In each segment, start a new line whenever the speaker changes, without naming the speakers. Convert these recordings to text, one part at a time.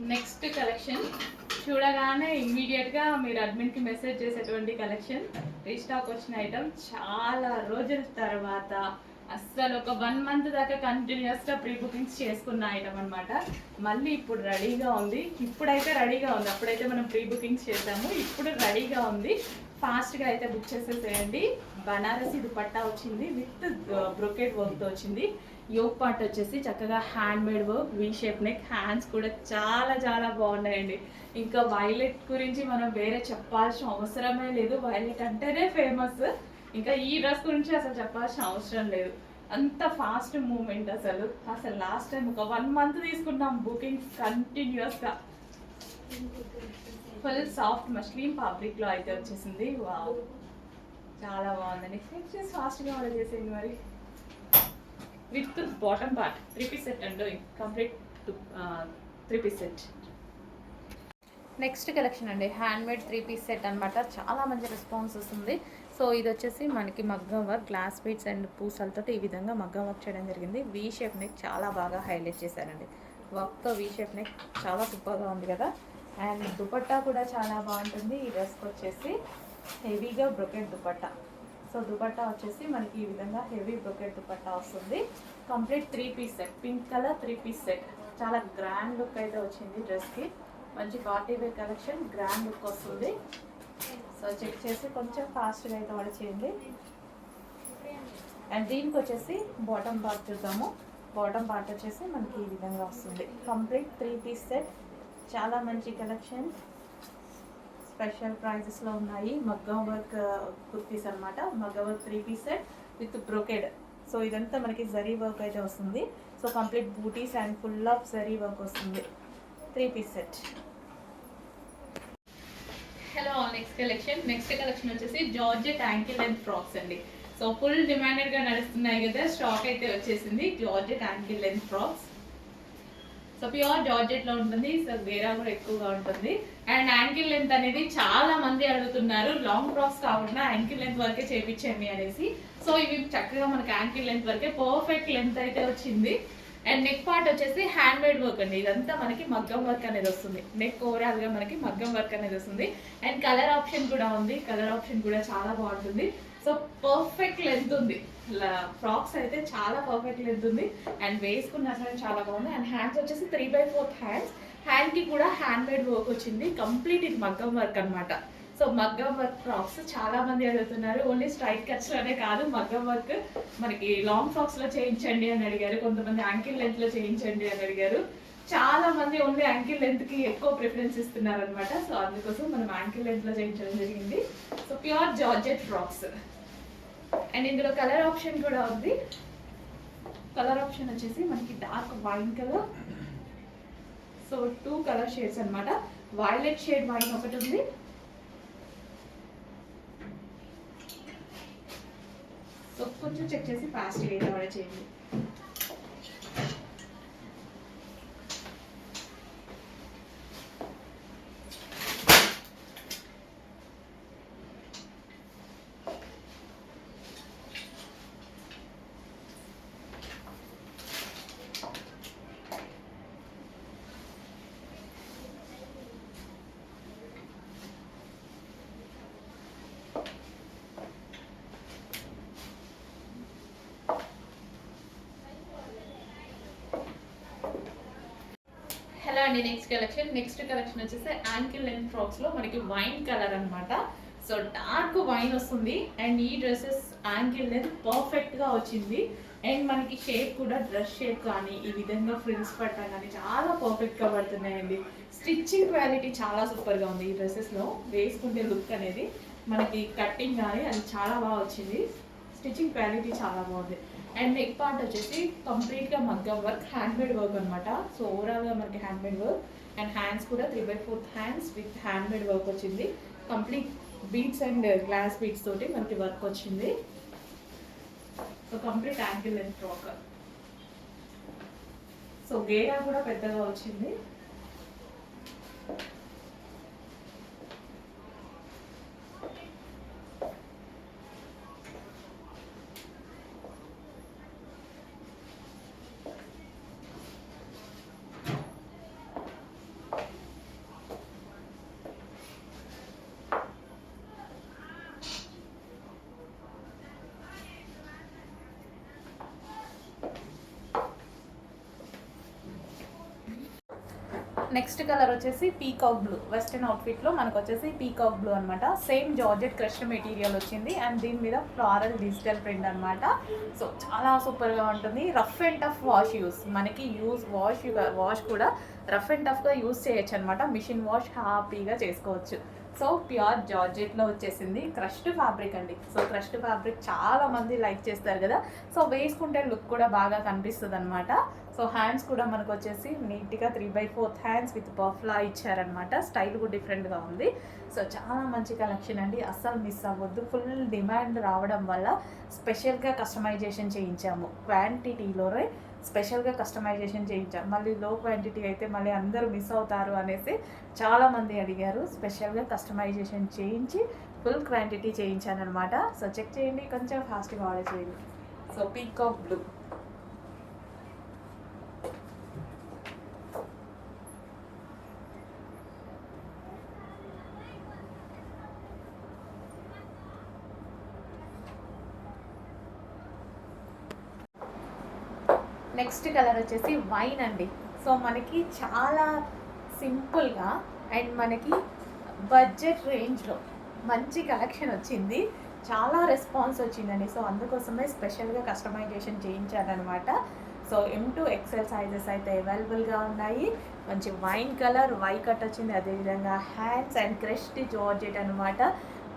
Next collection చూడగానే ఇమ్మీడియట్గా మీరు అడ్మిన్కి మెసేజ్ చేసేటువంటి కలెక్షన్. రీస్టాక్ వచ్చిన ఐటమ్ చాలా రోజుల తర్వాత, అస్సలు ఒక 1 month దాకా కంటిన్యూస్గా ప్రీ బుకింగ్స్ చేసుకున్న ఐటమ్ అనమాట. మళ్ళీ ఇప్పుడు రెడీగా ఉంది. ఇప్పుడైతే రెడీగా ఉంది, అప్పుడైతే మనం ప్రీ బుకింగ్స్ చేసాము, ఇప్పుడు రెడీగా ఉంది. ఫాస్ట్గా అయితే బుక్ చేసేసేయండి. బనారసి దుపట్టా వచ్చింది విత్ బ్రొకెట్ వర్క్తో వచ్చింది. యోక్ పార్ట్ వచ్చేసి చక్కగా hand made work, V shape neck, hands కూడా చాలా చాలా బాగున్నాయండి. ఇంకా వైలెట్ గురించి మనం వేరే చెప్పాల్సిన అవసరమే లేదు. వైలెట్ అంటేనే ఫేమస్. ఇంకా ఈ డ్రెస్ గురించి అసలు చెప్పాల్సిన అవసరం లేదు. అంత ఫాస్ట్ మూమెంట్. అసలు లాస్ట్ టైం ఒక 1 month తీసుకున్నాం బుకింగ్ కంటిన్యూస్గా. ఫుల్ సాఫ్ట్ మష్లీన్ ఫ్యాబ్రిక్లో అయితే వచ్చేసింది. వావ్, చాలా బాగుందండి. నెక్స్ట్ ఫాస్ట్గా ఆర్డర్ చేసేయండి మరి. With bottom part 3-piece set అండి, complete 3-piece set. Next collection అండి, హ్యాండ్ మేడ్ 3-piece సెట్ అనమాట. చాలా మంచి రెస్పాన్స్ వస్తుంది. సో ఇది వచ్చేసి మనకి మగ్గం వర్క్, గ్లాస్ బీడ్స్ అండ్ పూసలతో ఈ విధంగా మగ్గం వర్క్ చేయడం జరిగింది. వీ షేప్ నెక్ చాలా బాగా హైలైట్ చేశారండి. వర్క్తో వీ షేప్ నెక్ చాలా సూపర్గా ఉంది కదా. అండ్ దుపట్టా కూడా చాలా బాగుంటుంది. ఈ డ్రెస్కి వచ్చేసి హెవీగా బ్రొకెట్ దుపట్టా. సో దుపట్టా వచ్చేసి మనకి ఈ విధంగా హెవీ బ్రొకెట్ దుపట్టా వస్తుంది. Complete 3-piece set, pink colour 3-piece set. చాలా గ్రాండ్ లుక్ అయితే వచ్చింది డ్రెస్కి. మంచి party wear collection, grand look వస్తుంది. సో చెక్ చేసి కొంచెం ఫాస్ట్గా అయితే ఆర్డర్ చేయండి. అండ్ దీనికి వచ్చేసి బాటమ్ పార్ట్ చూద్దాము. బాటమ్ పార్ట్ వచ్చేసి మనకి ఈ విధంగా వస్తుంది. Complete 3-piece set. చాలా మంచి కలెక్షన్, స్పెషల్ ప్రైజెస్లో ఉన్నాయి. మగ్గం వర్క్ కుర్తీస్ అనమాట. మగ్గం work 3-piece set with brocade. So ఇదంతా మనకి జరీ వర్క్ అయితే వస్తుంది. So complete booties and full of zari work వస్తుంది. 3-piece set. Hello, next collection వచ్చేసి జార్జెట్ యాంకిల్ లెంత్ ఫ్రాక్స్ అండి. సో ఫుల్ డిమాండెడ్గా నడుస్తున్నాయి కదా, స్టాక్ అయితే వచ్చేసింది. Georgette ankle length frocks. So pure జార్జెట్లో ఉంటుంది. సో గేరా కూడా ఎక్కువగా ఉంటుంది. అండ్ యాంకిల్ లెంత్ అనేది చాలా మంది అడుగుతున్నారు, లాంగ్ ఫ్రాక్స్ కాకుండా యాంకిల్ లెంత్ వరకే చేయించండి అనేసి. సో ఇవి చక్కగా మనకి యాంకిల్ లెంత్ వరకే పర్ఫెక్ట్ లెంత్ అయితే వచ్చింది. అండ్ నెక్ పార్ట్ వచ్చేసి హ్యాండ్ మేడ్ వర్క్ అండి. ఇదంతా మనకి మగ్గం వర్క్ అనేది వస్తుంది. నెక్ ఓవరాల్గా మనకి మగ్గం వర్క్ అనేది వస్తుంది. అండ్ కలర్ ఆప్షన్ కూడా ఉంది. కలర్ ఆప్షన్ కూడా చాలా బాగుంటుంది. సో పర్ఫెక్ట్ లెంత్ ఉంది. ఫ్రాక్స్ అయితే చాలా పర్ఫెక్ట్ లెంత్ ఉంది. అండ్ వేసుకున్న అసలు చాలా బాగుంది. అండ్ హ్యాండ్స్ వచ్చేసి 3/4 హ్యాండ్స్. హ్యాండ్కి కూడా హ్యాండ్ మేడ్ వర్క్ వచ్చింది. కంప్లీట్ ఇది మగ్గం వర్క్ అనమాట. సో మగ్గం వర్క్ ఫ్రాక్స్ చాలా మంది అడుగుతున్నారు. ఓన్లీ స్ట్రైట్ కట్స్లోనే కాదు, మగ్గం వర్క్ మనకి లాంగ్ ఫ్రాక్స్లో చేయించండి అని అడిగారు. కొంతమంది యాంకిల్ లెంత్లో చేయించండి అని అడిగారు. చాలా మంది ఓన్లీ యాంకిల్ లెంత్కి ఎక్కువ ప్రిఫరెన్స్ ఇస్తున్నారు అనమాట. సో అందుకోసం మనం యాంకిల్ లెంత్లో చేయించడం జరిగింది. So pure georgette frocks. And ఇందులో కలర్ ఆప్షన్ కూడా ఉంది. కలర్ ఆప్షన్ వచ్చేసి మనకి dark wine colour. So 2 colour shades అనమాట. వైలెట్ షేడ్ వైన్ ఒకటి ఉంది. సో కొంచెం చెక్ చేసి ఫాస్ట్గా అయితే ఆర్డర్ చేయండి. హలో అండి, నెక్స్ట్ కలెక్షన్ వచ్చేసి యాంకిల్ లెంత్ ఫ్రాక్స్లో మనకి వైన్ కలర్ అనమాట. సో డార్క్ వైన్ వస్తుంది. అండ్ ఈ డ్రెస్సెస్ యాంకిల్ లెంత్ పర్ఫెక్ట్గా వచ్చింది. అండ్ మనకి షేప్ కూడా డ్రెస్ షేప్ కానీ ఈ విధంగా ఫ్రిల్స్ పట్టా కానీ చాలా పర్ఫెక్ట్గా పడుతున్నాయండి. స్టిచ్చింగ్ క్వాలిటీ చాలా సూపర్గా ఉంది. ఈ డ్రెస్సెస్లో వేసుకుంటే లుక్ అనేది మనకి కట్టింగ్ కానీ అది చాలా బాగా వచ్చింది. స్టిచ్చింగ్ క్వాలిటీ చాలా బాగుంది. అండ్ నెక్ పార్ట్ వచ్చేసి కంప్లీట్గా మగ్గం వర్క్, హ్యాండ్ మేడ్ వర్క్ అనమాట. సో ఓవరాల్గా మనకి hand made work. And hands కూడా 3/4 hands with hand made work వచ్చింది. Complete beads and glass beads తోటి మనకి వర్క్ వచ్చింది. So complete ankle length frock. So గేరా కూడా పెద్దగా వచ్చింది. నెక్స్ట్ కలర్ వచ్చేసి పీకాక్ బ్లూ. వెస్టర్న్ అవుట్ఫిట్లో మనకు వచ్చేసి పీకాక్ బ్లూ అనమాట. సేమ్ జార్జెట్ క్రష్డ్ మెటీరియల్ వచ్చింది అండ్ దీని మీద ఫ్లారల్ డిజిటల్ ప్రింట్ అనమాట. సో చాలా సూపర్గా ఉంటుంది. Rough and tough wash use, మనకి వాష్ కూడా రఫ్ అండ్ టఫ్గా యూస్ చేయొచ్చు అనమాట. మిషన్ వాష్ హ్యాపీగా చేసుకోవచ్చు. సో ప్యూర్ జార్జెట్లో వచ్చేసింది. క్రష్డ్ ఫ్యాబ్రిక్ అండి. సో క్రష్డ్ ఫ్యాబ్రిక్ చాలా మంది లైక్ చేస్తారు కదా. సో వేసుకుంటే లుక్ కూడా బాగా కనిపిస్తుంది అనమాట. సో హ్యాండ్స్ కూడా మనకు వచ్చేసి నీట్గా 3/4 హ్యాండ్స్ విత్ పఫ్లా ఇచ్చారనమాట. స్టైల్ కూడా డిఫరెంట్గా ఉంది. సో చాలా మంచి కలెక్షన్ అండి, అస్సలు మిస్ అవ్వద్దు. ఫుల్ డిమాండ్ రావడం వల్ల స్పెషల్గా కస్టమైజేషన్ చేయించాము. క్వాంటిటీలోనే స్పెషల్గా కస్టమైజేషన్ చేయించాం. మళ్ళీ లో క్వాంటిటీ అయితే మళ్ళీ అందరూ మిస్ అవుతారు అనేసి చాలామంది అడిగారు. స్పెషల్గా కస్టమైజేషన్ చేయించి ఫుల్ క్వాంటిటీ చేయించాను అనమాట. సో చెక్ చేయండి, కొంచెం ఫాస్ట్గా ఆర్డర్ చేయండి. So peacock blue. Next colour వచ్చేసి వైన్ అండి. సో మనకి చాలా సింపుల్గా అండ్ మనకి బడ్జెట్ రేంజ్లో మంచి కలెక్షన్ వచ్చింది. చాలా రెస్పాన్స్ వచ్చిందండి. సో అందుకోసమే స్పెషల్గా కస్టమైజేషన్ చేయించారనమాట. సో M2 XL సైజెస్ అయితే అవైలబుల్గా ఉన్నాయి. మంచి వైన్ కలర్, వై కట్ వచ్చింది. అదేవిధంగా హ్యాండ్స్ అండ్ క్రష్డ్ జార్జెట్ అనమాట.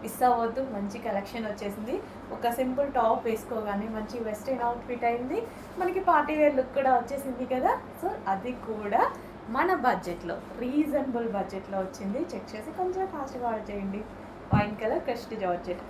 మిస్ అవ్వద్దు, మంచి కలెక్షన్ వచ్చేసింది. ఒక సింపుల్ టాప్ వేసుకోగానే మంచి వెస్ట్రన్ అవుట్ఫిట్ అయింది. మనకి పార్టీ వేర్ లుక్ కూడా వచ్చేసింది కదా. సో అది కూడా మన బడ్జెట్లో, రీజనబుల్ బడ్జెట్లో వచ్చింది. చెక్ చేసి కొంచెం ఫాస్ట్గా ఆర్డర్ చేయండి. Wine colour crushed georgette.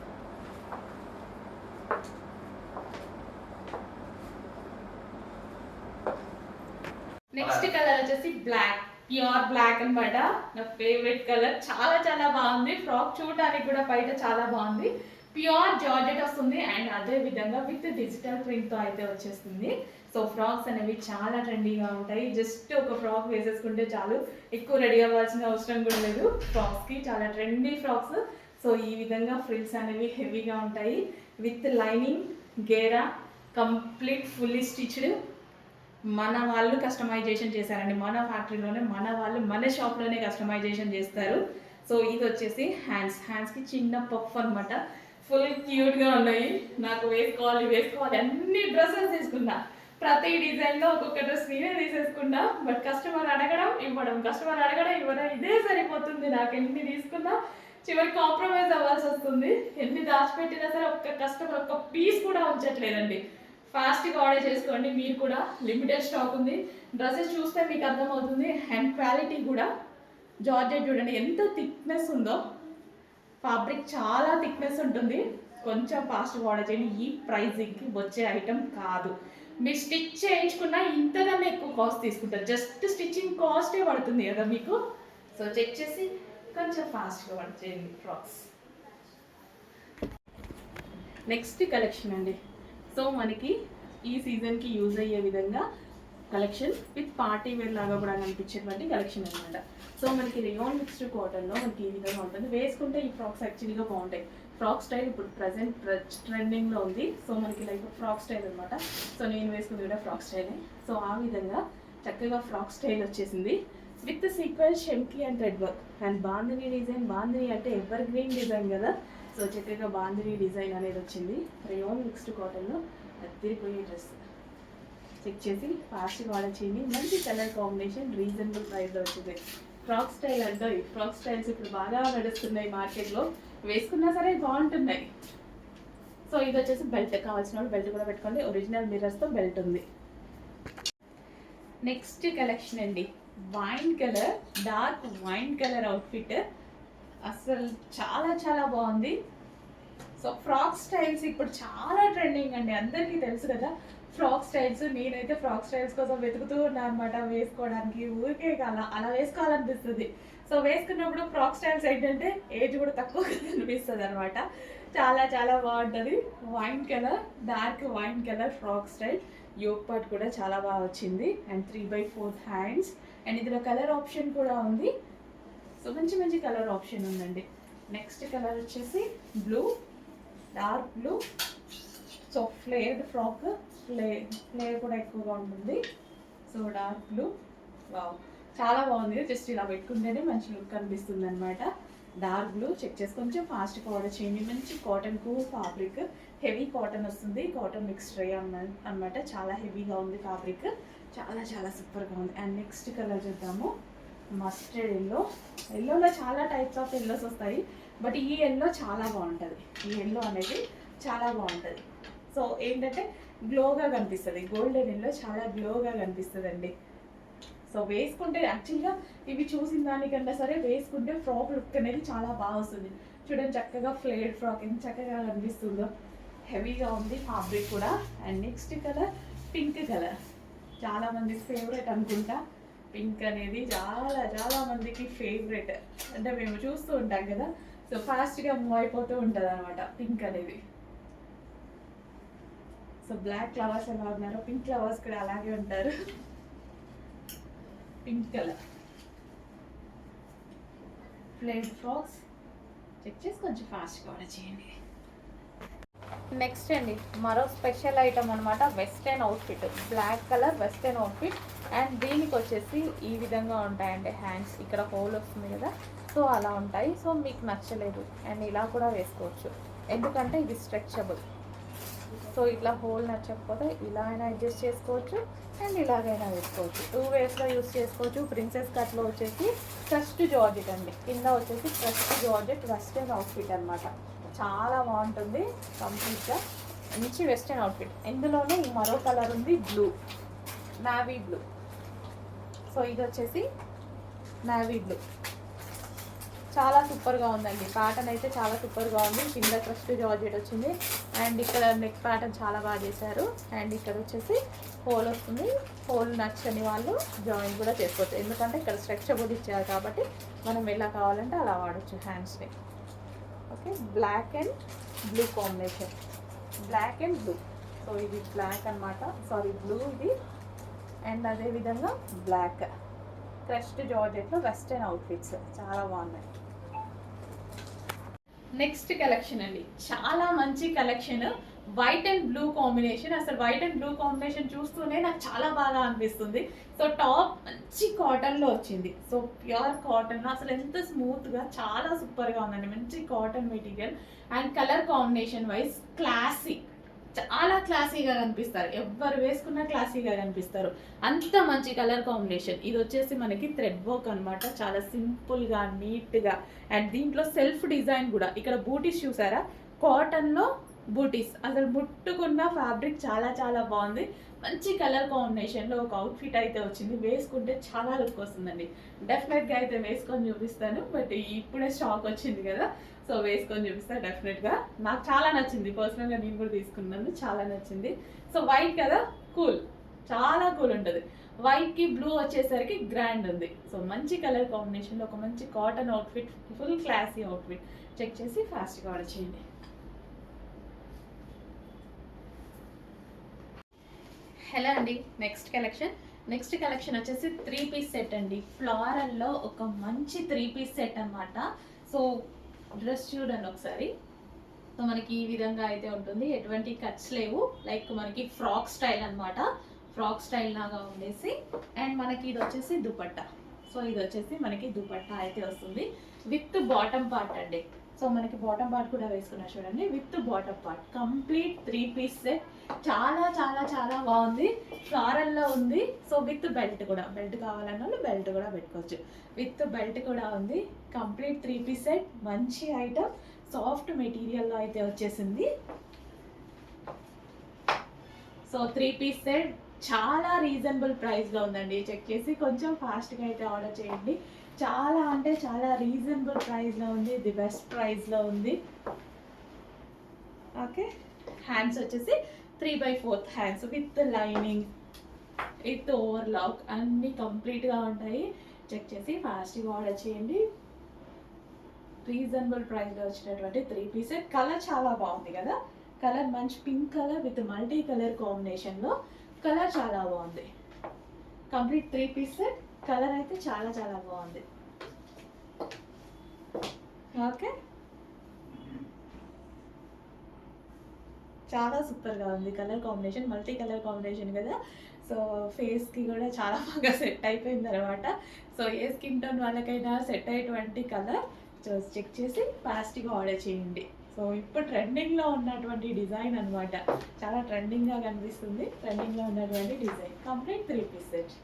Next colour వచ్చేసి బ్లాక్, ప్యూర్ బ్లాక్ అనమాట. నా ఫేవరెట్ కలర్. చాలా చాలా బాగుంది. ఫ్రాక్ చూడడానికి కూడా బయట చాలా బాగుంది. ప్యూర్ జార్జెట్ వస్తుంది అండ్ అదే విధంగా విత్ డిజిటల్ ప్రింట్తో అయితే వచ్చేస్తుంది. సో ఫ్రాక్స్ అనేవి చాలా ట్రెండీగా ఉంటాయి. జస్ట్ ఒక ఫ్రాక్ వేసేసుకుంటే చాలు, ఎక్కువ రెడీ అవ్వాల్సిన అవసరం కూడా లేదు. ఫ్రాక్స్కి చాలా ట్రెండీ ఫ్రాక్స్. సో ఈ విధంగా ఫ్రిల్స్ అనేవి హెవీగా ఉంటాయి. విత్ లైనింగ్, గేరా, కంప్లీట్ ఫుల్లీ స్టిచ్డ్. మన వాళ్ళు కస్టమైజేషన్ చేశారండి. మన ఫ్యాక్టరీలోనే మన వాళ్ళు మన షాప్లోనే కస్టమైజేషన్ చేస్తారు. సో ఇది వచ్చేసి హ్యాండ్స్కి చిన్న పఫ్ అనమాట. ఫుల్ క్యూట్గా ఉన్నాయి. నాకు వేసుకోవాలి అన్ని డ్రెస్సెస్ తీసుకున్నా. ప్రతి డిజైన్లో ఒక్కొక్క డ్రెస్ నేనే తీసేసుకున్నా. బట్ కస్టమర్ అడగడం ఇవ్వడం ఇదే సరిపోతుంది. నాకు ఎన్ని తీసుకున్నా చివరి కాంప్రమైజ్ అవ్వాల్సి వస్తుంది. ఎన్ని దాచిపెట్టినా సరే ఒక్క కస్టమర్ ఒక్క పీస్ కూడా ఉంచట్లేదండి. ఫాస్ట్గా ఆర్డర్ చేసుకోండి. మీరు కూడా లిమిటెడ్ స్టాక్ ఉంది. డ్రెస్సెస్ చూస్తే మీకు అర్థమవుతుంది. అండ్ క్వాలిటీ కూడా జార్జెట్ చూడండి ఎంత థిక్నెస్ ఉందో. ఫ్యాబ్రిక్ చాలా థిక్నెస్ ఉంటుంది. కొంచెం ఫాస్ట్గా ఆర్డర్ చేయండి. ఈ ప్రైజింగ్కి వచ్చే ఐటమ్ కాదు. మీరు స్టిచ్ చేయించుకున్నా ఇంతకన్నా ఎక్కువ కాస్ట్ తీసుకుంటారు. జస్ట్ స్టిచ్చింగ్ కాస్టే పడుతుంది కదా మీకు. సో చెక్ చేసి కొంచెం ఫాస్ట్గా ఆర్డర్ చేయండి ఫ్రాక్స్. నెక్స్ట్ కలెక్షన్ అండి. సో మనకి ఈ సీజన్కి యూజ్ అయ్యే విధంగా కలెక్షన్ విత్ పార్టీ వేర్ లాగా కూడా కనిపించేటువంటి కలెక్షన్ అనమాట. సో మనకి రియాన్ మిక్స్డ్ కాటన్లో మనకి ఈ విధంగా ఉంటుంది. వేసుకుంటే ఈ ఫ్రాక్స్ యాక్చువల్గా బాగుంటాయి. ఫ్రాక్ స్టైల్ ఇప్పుడు ప్రజెంట్ ట్రెండింగ్లో ఉంది. సో మనకి లైక్ ఫ్రాక్ స్టైల్ అనమాట. సో నేను వేసుకుంది కూడా ఫ్రాక్ స్టైలే. సో ఆ విధంగా చక్కగా ఫ్రాక్ స్టైల్ వచ్చేసింది విత్ సీక్వెన్స్, షెమ్కీ and thread work and bandhani design. Bandhani అంటే ఎవర్ గ్రీన్ డిజైన్ కదా. సో చక్కగా బాందిని డిజైన్ అనేది వచ్చింది. రియాన్ మిక్స్డ్ కాటన్లో అదిరిపోయే డ్రెస్. చెక్ చేసి ఫాస్ట్గా ఆర్డర్ చేయండి. మంచి కలర్ కాంబినేషన్, రీజనబుల్ ప్రైస్లో వచ్చింది. ఫ్రాక్ స్టైల్ అంటే ఫ్రాక్ స్టైల్స్ ఇప్పుడు బాగా నడుస్తున్నాయి మార్కెట్లో. వేసుకున్నా సరే బాగుంటున్నాయి. సో ఇది వచ్చేసి బెల్ట్. కావాల్సిన వాళ్ళు బెల్ట్ కూడా పెట్టుకోండి. ఒరిజినల్ మిర్రర్స్తో బెల్ట్ ఉంది. నెక్స్ట్ కలెక్షన్ అండి. Wine colour, dark wine colour outfit. అసలు చాలా చాలా బాగుంది. సో ఫ్రాక్ స్టైల్స్ ఇప్పుడు చాలా ట్రెండింగ్ అండి. అందరికీ తెలుసు కదా ఫ్రాక్ స్టైల్స్. నేనైతే ఫ్రాక్ స్టైల్స్ కోసం వెతుకుతూ ఉన్నాను అనమాట వేసుకోవడానికి. ఊరికే అలా వేసుకోవాలనిపిస్తుంది. సో వేసుకున్నప్పుడు ఫ్రాక్ స్టైల్స్ ఏంటంటే ఏజ్ కూడా తక్కువ కనిపిస్తుంది అనమాట. చాలా చాలా బాగుంటుంది. Wine colour, dark wine colour frock style. Yoke part కూడా చాలా బాగా వచ్చింది అండ్ 3/4 హ్యాండ్స్. అండ్ ఇందులో కలర్ ఆప్షన్ కూడా ఉంది. సో మంచి మంచి కలర్ ఆప్షన్ ఉందండి. నెక్స్ట్ కలర్ వచ్చేసి blue, dark blue. So flared frock, flare కూడా ఎక్కువగా ఉంటుంది. So dark blue. వావ్, చాలా బాగుంది. జస్ట్ ఇలా పెట్టుకుంటేనే మంచి లుక్ కనిపిస్తుంది అనమాట. డార్క్ బ్లూ చెక్ చేసి కొంచెం ఫాస్ట్గా ఆర్డర్ చేయండి. మంచి కాటన్ కూ ఫ్యాబ్రిక్, హెవీ కాటన్ వస్తుంది. కాటన్ మిక్స్ ట్రై అనమాట. చాలా హెవీగా ఉంది ఫ్యాబ్రిక్, చాలా చాలా సూపర్గా ఉంది. అండ్ నెక్స్ట్ కలర్ చూద్దాము. Mustard yellow. ఎల్లోలో చాలా టైప్స్ ఆఫ్ ఎల్లోస్ వస్తాయి, బట్ ఈ ఎల్లో చాలా బాగుంటుంది. ఈ ఎల్లో అనేది చాలా బాగుంటుంది. సో ఏంటంటే గ్లోగా కనిపిస్తుంది. గోల్డెన్ ఎల్లో చాలా గ్లోగా కనిపిస్తుంది అండి. సో వేసుకుంటే యాక్చువల్గా ఇవి చూసిన దానికన్నా సరే వేసుకుంటే ఫ్రాక్ లుక్ అనేది చాలా బాగా వస్తుంది. చూడండి చక్కగా ఫ్లేడ్ ఫ్రాక్ ఎంత చక్కగా కనిపిస్తుందో. హెవీగా ఉంది ఫ్యాబ్రిక్ కూడా. And next colour pink colour. చాలా మందికి ఫేవరెట్ అనుకుంటా. పింక్ అనేది చాలా చాలా మందికి ఫేవరెట్. అంటే మేము చూస్తూ ఉంటాం కదా, సో ఫాస్ట్గా మూవ్ అయిపోతూ ఉంటుంది అనమాట పింక్ అనేది. సో బ్లాక్ ఫ్లవర్స్ ఎలా ఉన్నారో పింక్ ఫ్లవర్స్ కూడా అలాగే ఉంటారు. Pink colour flared frocks check చేసి కొంచెం ఫాస్ట్గా ఆర్డర్ చేయండి. నెక్స్ట్ అండి మరో స్పెషల్ ఐటమ్ అనమాట. Western outfit, black colour western outfit. And దీనికి వచ్చేసి ఈ విధంగా ఉంటాయండి హ్యాండ్స్. ఇక్కడ హోల్ వస్తుంది కదా, సో అలా ఉంటాయి. సో మీకు నచ్చలేదు అండ్ ఇలా కూడా వేసుకోవచ్చు, ఎందుకంటే ఇది స్ట్రెచబుల్. సో ఇట్లా హోల్ నచ్చకపోతే ఇలా అయినా అడ్జస్ట్ చేసుకోవచ్చు అండ్ ఇలాగైనా వేసుకోవచ్చు. 2 వేస్లో యూస్ చేసుకోవచ్చు. ప్రిన్సెస్ కట్లో వచ్చేసి క్రస్ట్ జార్జెట్ అండి, కింద వచ్చేసి క్రస్ట్ జార్జెట్ వెస్టర్న్ అవుట్ఫిట్ అనమాట. చాలా బాగుంటుంది కంప్లీట్గా, మంచి వెస్టర్న్ అవుట్ఫిట్. ఇందులోనే ఈ మరో కలర్ ఉంది, బ్లూ, నావీ బ్లూ. సో ఇది వచ్చేసి నావీ బ్లూ, చాలా సూపర్గా ఉందండి. ప్యాటర్న్ అయితే చాలా సూపర్గా ఉంది. కింద క్రస్ట్ జార్జెట్ వచ్చింది అండ్ ఇక్కడ నెక్ ప్యాటర్న్ చాలా బాగా చేశారు. అండ్ ఇక్కడ వచ్చేసి హోల్ వస్తుంది. హోల్ నచ్చని వాళ్ళు జాయిన్ కూడా చేసుకోవచ్చు, ఎందుకంటే ఇక్కడ స్ట్రెచబుల్ ఇచ్చారు కాబట్టి మనం ఎలా కావాలంటే అలా వాడచ్చు హ్యాండ్స్ని. Okay, black and blue combination, black and blue. So ఇది బ్లాక్ అనమాట, సారీ బ్లూ ఇది. అండ్ అదేవిధంగా బ్లాక్ క్రస్ట్ జార్జెట్లో వెస్టర్న్ అవుట్ఫిట్స్ చాలా బాగున్నాయి. నెక్స్ట్ కలెక్షన్ అండి, చాలా మంచి collection. White and blue combination. అసలు వైట్ అండ్ బ్లూ కాంబినేషన్ చూస్తూనే నాకు చాలా బాగా అనిపిస్తుంది. సో టాప్ మంచి కాటన్లో వచ్చింది. సో ప్యూర్ కాటన్, అసలు ఎంత స్మూత్గా చాలా సూపర్గా ఉందండి. మంచి cotton material and colour combination wise classy, చాలా క్లాసీగా కనిపిస్తారు. ఎవరు వేసుకున్నా క్లాసీగా కనిపిస్తారు, అంత మంచి కలర్ కాంబినేషన్. ఇది వచ్చేసి మనకి థ్రెడ్ వర్క్ అనమాట, చాలా సింపుల్గా నీట్గా. అండ్ దీంట్లో సెల్ఫ్ డిజైన్ కూడా. ఇక్కడ బూటీస్ చూసారా, కాటన్లో బూటీస్. అసలు ముట్టుకున్న ఫ్యాబ్రిక్ చాలా చాలా బాగుంది. మంచి కలర్ కాంబినేషన్లో ఒక అవుట్ఫిట్ అయితే వచ్చింది. వేసుకుంటే చాలా లుక్ వస్తుందండి. డెఫినెట్గా అయితే వేసుకొని చూపిస్తాను, బట్ ఇప్పుడే స్టాక్ వచ్చింది కదా, సో వేసుకొని చూపిస్తాను డెఫినెట్గా. నాకు చాలా నచ్చింది, పర్సనల్గా నేను కూడా తీసుకున్నాను, చాలా నచ్చింది. సో వైట్ కదా, కూల్, చాలా కూల్ ఉంటుంది. వైట్కి బ్లూ వచ్చేసరికి గ్రాండ్ ఉంది. సో మంచి కలర్ కాంబినేషన్లో ఒక మంచి cotton outfit, full classy outfit. Check చేసి ఫాస్ట్గా ఆర్డర్ చేయండి. హలో అండి, నెక్స్ట్ కలెక్షన్ వచ్చేసి 3 పీస్ సెట్ అండి. ఫ్లోరల్లో ఒక మంచి 3 పీస్ సెట్ అనమాట. సో డ్రెస్ చూడండి ఒకసారి. సో మనకి ఈ విధంగా అయితే ఉంటుంది, ఎటువంటి కట్స్ లేవు, లైక్ మనకి ఫ్రాక్ స్టైల్ అనమాట. ఫ్రాక్ స్టైల్ లాగా ఉండేసి అండ్ మనకి ఇది వచ్చేసి దుపట్టా. సో ఇది వచ్చేసి మనకి దుపట్టా అయితే వస్తుంది విత్ బాటమ్ పార్ట్ అండి. సో మనకి బాటమ్ పార్ట్ కూడా వేసుకున్నా చూడండి, with bottom part. Complete 3 piece set, చాలా చాలా చాలా బాగుంది. ఫ్లోరల్లో ఉంది. సో విత్ బెల్ట్ కూడా, బెల్ట్ కావాలన్న వాళ్ళు బెల్ట్ కూడా పెట్టుకోవచ్చు. విత్ బెల్ట్ కూడా ఉంది. కంప్లీట్ 3 పీస్ సెట్, మంచి ఐటమ్, సాఫ్ట్ మెటీరియల్లో అయితే వచ్చేసింది. సో 3 పీస్ సెట్ చాలా రీజనబుల్ ప్రైస్లో ఉందండి. చెక్ చేసి కొంచెం ఫాస్ట్గా అయితే ఆర్డర్ చేయండి. చాలా అంటే చాలా రీజనబుల్ ప్రైస్లో ఉంది, ది బెస్ట్ ప్రైస్లో ఉంది. ఓకే, హ్యాండ్స్ వచ్చేసి 3/4 hands with lining, with overlock అన్నీ కంప్లీట్గా ఉంటాయి. చెక్ చేసి ఫాస్ట్గా ఆర్డర్ చేయండి. రీజనబుల్ ప్రైస్లో వచ్చినటువంటి 3 పీస్ సెట్. కలర్ చాలా బాగుంది కదా, కలర్ మంచి pink colour with multi colour కాంబినేషన్లో, కలర్ చాలా బాగుంది. కంప్లీట్ 3 పీస్ సెట్, కలర్ అయితే చాలా చాలా బాగుంది. ఓకే, చాలా సూపర్గా ఉంది colour combination, multi colour combination కదా. సో ఫేస్కి కూడా చాలా బాగా సెట్ అయిపోయింది అనమాట. సో ఏ స్కిన్ టోన్ వాళ్ళకైనా సెట్ అయ్యేటువంటి కలర్ చెక్ చేసి ఫాస్ట్గా ఆర్డర్ చేయండి. సో ఇప్పుడు ట్రెండింగ్లో ఉన్నటువంటి డిజైన్ అనమాట, చాలా ట్రెండింగ్గా కనిపిస్తుంది. ట్రెండింగ్లో ఉన్నటువంటి డిజైన్ కంప్లీట్ 3 పీస్ సెట్.